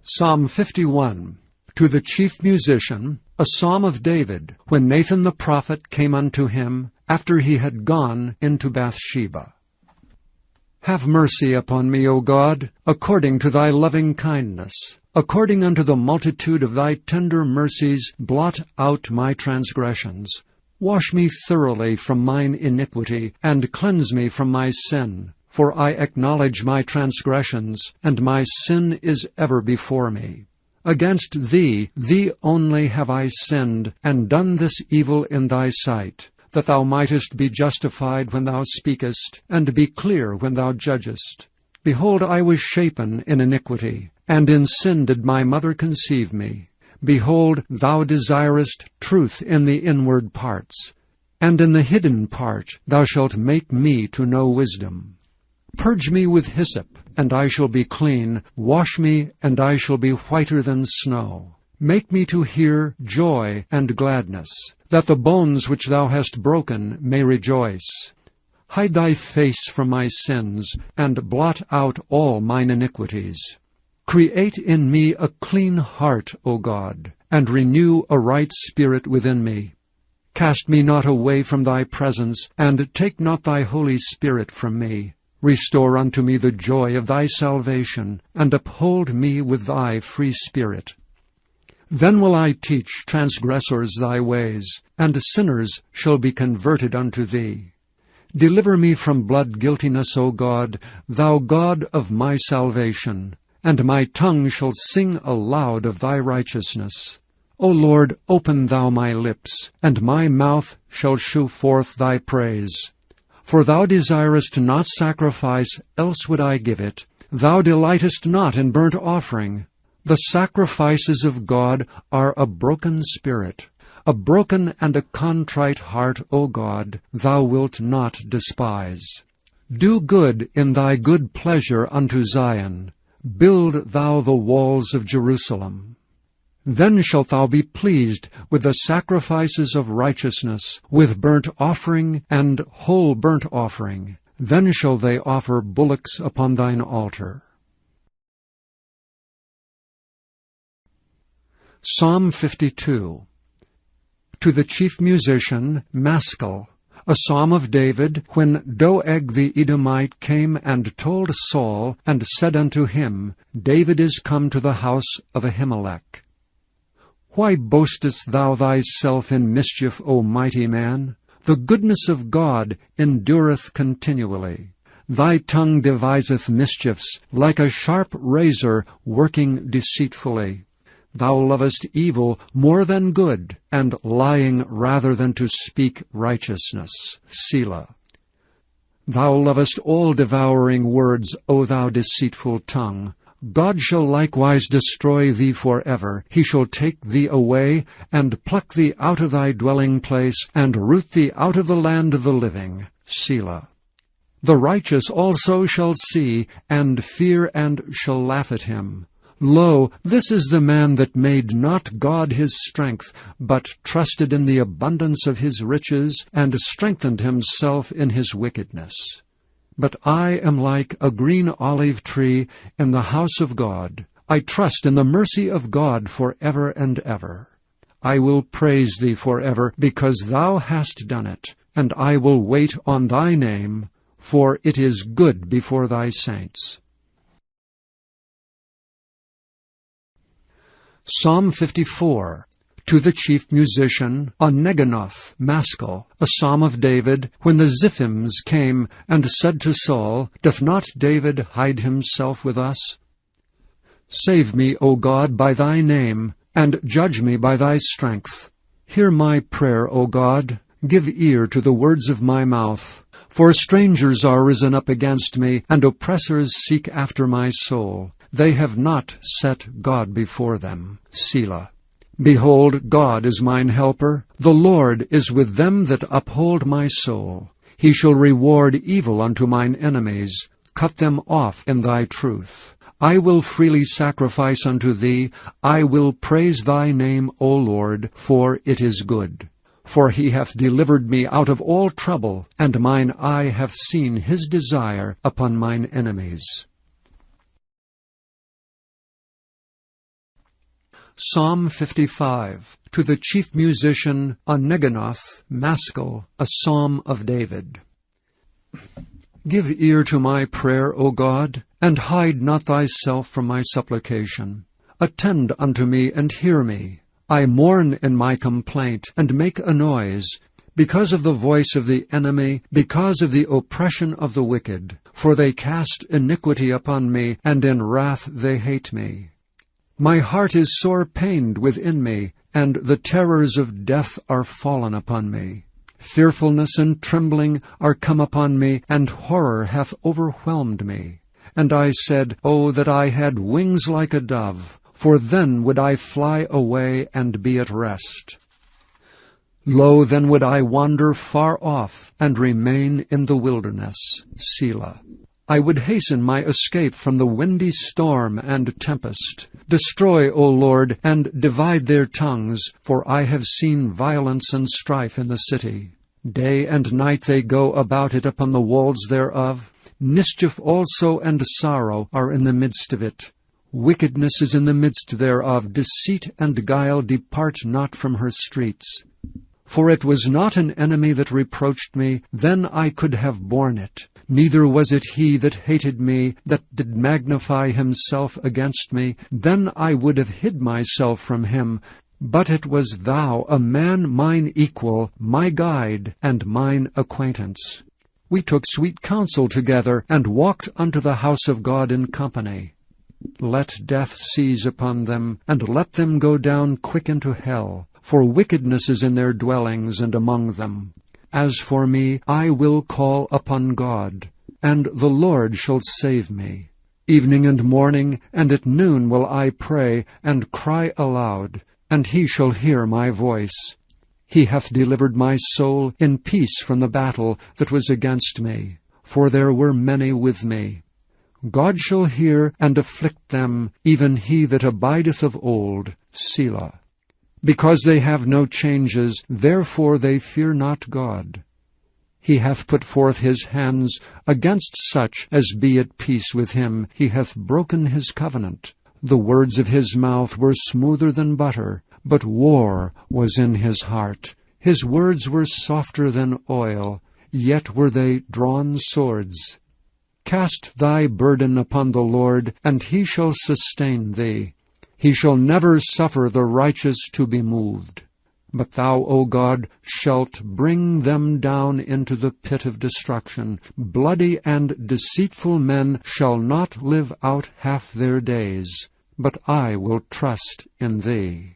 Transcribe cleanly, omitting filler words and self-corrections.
Psalm 51. To the chief musician, a psalm of David, when Nathan the prophet came unto him, after he had gone into Bathsheba. Have mercy upon me, O God, according to thy loving kindness. According unto the multitude of thy tender mercies, blot out my transgressions. Wash me thoroughly from mine iniquity, and cleanse me from my sin. For I acknowledge my transgressions, and my sin is ever before me. Against thee, thee only have I sinned, and done this evil in thy sight, that thou mightest be justified when thou speakest, and be clear when thou judgest. Behold, I was shapen in iniquity, and in sin did my mother conceive me. Behold, thou desirest truth in the inward parts, and in the hidden part thou shalt make me to know wisdom. Purge me with hyssop, and I shall be clean. Wash me, and I shall be whiter than snow. Make me to hear joy and gladness, that the bones which thou hast broken may rejoice. Hide thy face from my sins, and blot out all mine iniquities. Create in me a clean heart, O God, and renew a right spirit within me. Cast me not away from thy presence, and take not thy Holy Spirit from me. Restore unto me the joy of thy salvation, and uphold me with thy free spirit. Then will I teach transgressors thy ways, and sinners shall be converted unto thee. Deliver me from blood guiltiness, O God, thou God of my salvation, and my tongue shall sing aloud of thy righteousness. O Lord, open thou my lips, and my mouth shall shew forth thy praise. For thou desirest not sacrifice, else would I give it. Thou delightest not in burnt offering. The sacrifices of God are a broken spirit. A broken and a contrite heart, O God, thou wilt not despise. Do good in thy good pleasure unto Zion. Build thou the walls of Jerusalem. Then shalt thou be pleased with the sacrifices of righteousness, with burnt offering and whole burnt offering. Then shall they offer bullocks upon thine altar. Psalm 52. To the chief musician, Maschil, a psalm of David, when Doeg the Edomite came and told Saul, and said unto him, David is come to the house of Ahimelech. Why boastest thou thyself in mischief, O mighty man? The goodness of God endureth continually. Thy tongue deviseth mischiefs, like a sharp razor working deceitfully. Thou lovest evil more than good, and lying rather than to speak righteousness. Selah. Thou lovest all devouring words, O thou deceitful tongue. God shall likewise destroy thee forever. He shall take thee away, and pluck thee out of thy dwelling place, and root thee out of the land of the living. Selah. The righteous also shall see, and fear, and shall laugh at him. Lo, this is the man that made not God his strength, but trusted in the abundance of his riches, and strengthened himself in his wickedness. But I am like a green olive tree in the house of God. I trust in the mercy of God forever and ever. I will praise thee forever, because thou hast done it, and I will wait on thy name, for it is good before thy saints. Psalm 54. To the chief musician, on Neganoth, Maschil, a psalm of David, when the Ziphims came and said to Saul, Doth not David hide himself with us? Save me, O God, by thy name, and judge me by thy strength. Hear my prayer, O God. Give ear to the words of my mouth. For strangers are risen up against me, and oppressors seek after my soul. They have not set God before them. Selah. Behold, God is mine helper. The Lord is with them that uphold my soul. He shall reward evil unto mine enemies. Cut them off in thy truth. I will freely sacrifice unto thee. I will praise thy name, O Lord, for it is good. For he hath delivered me out of all trouble, and mine eye hath seen his desire upon mine enemies. Psalm 55. To the chief musician, a Neginoth, Maskil, a psalm of David. Give ear to my prayer, O God, and hide not thyself from my supplication. Attend unto me and hear me. I mourn in my complaint, and make a noise, because of the voice of the enemy, because of the oppression of the wicked. For they cast iniquity upon me, and in wrath they hate me. My heart is sore pained within me, and the terrors of death are fallen upon me. Fearfulness and trembling are come upon me, and horror hath overwhelmed me. And I said, O that I had wings like a dove, for then would I fly away and be at rest. Lo, then would I wander far off, and remain in the wilderness. Selah. I would hasten my escape from the windy storm and tempest. Destroy, O Lord, and divide their tongues, for I have seen violence and strife in the city. Day and night they go about it upon the walls thereof. Mischief also and sorrow are in the midst of it. Wickedness is in the midst thereof. Deceit and guile depart not from her streets. For it was not an enemy that reproached me, then I could have borne it. Neither was it he that hated me, that did magnify himself against me. Then I would have hid myself from him. But it was thou, a man mine equal, my guide, and mine acquaintance. We took sweet counsel together, and walked unto the house of God in company. Let death seize upon them, and let them go down quick into hell. For wickedness is in their dwellings and among them. As for me, I will call upon God, and the Lord shall save me. Evening and morning, and at noon will I pray, and cry aloud, and he shall hear my voice. He hath delivered my soul in peace from the battle that was against me, for there were many with me. God shall hear and afflict them, even he that abideth of old. Selah. Because they have no changes, therefore they fear not God. He hath put forth his hands against such as be at peace with him. He hath broken his covenant. The words of his mouth were smoother than butter, but war was in his heart. His words were softer than oil, yet were they drawn swords. Cast thy burden upon the Lord, and he shall sustain thee. He shall never suffer the righteous to be moved. But thou, O God, shalt bring them down into the pit of destruction. Bloody and deceitful men shall not live out half their days. But I will trust in thee.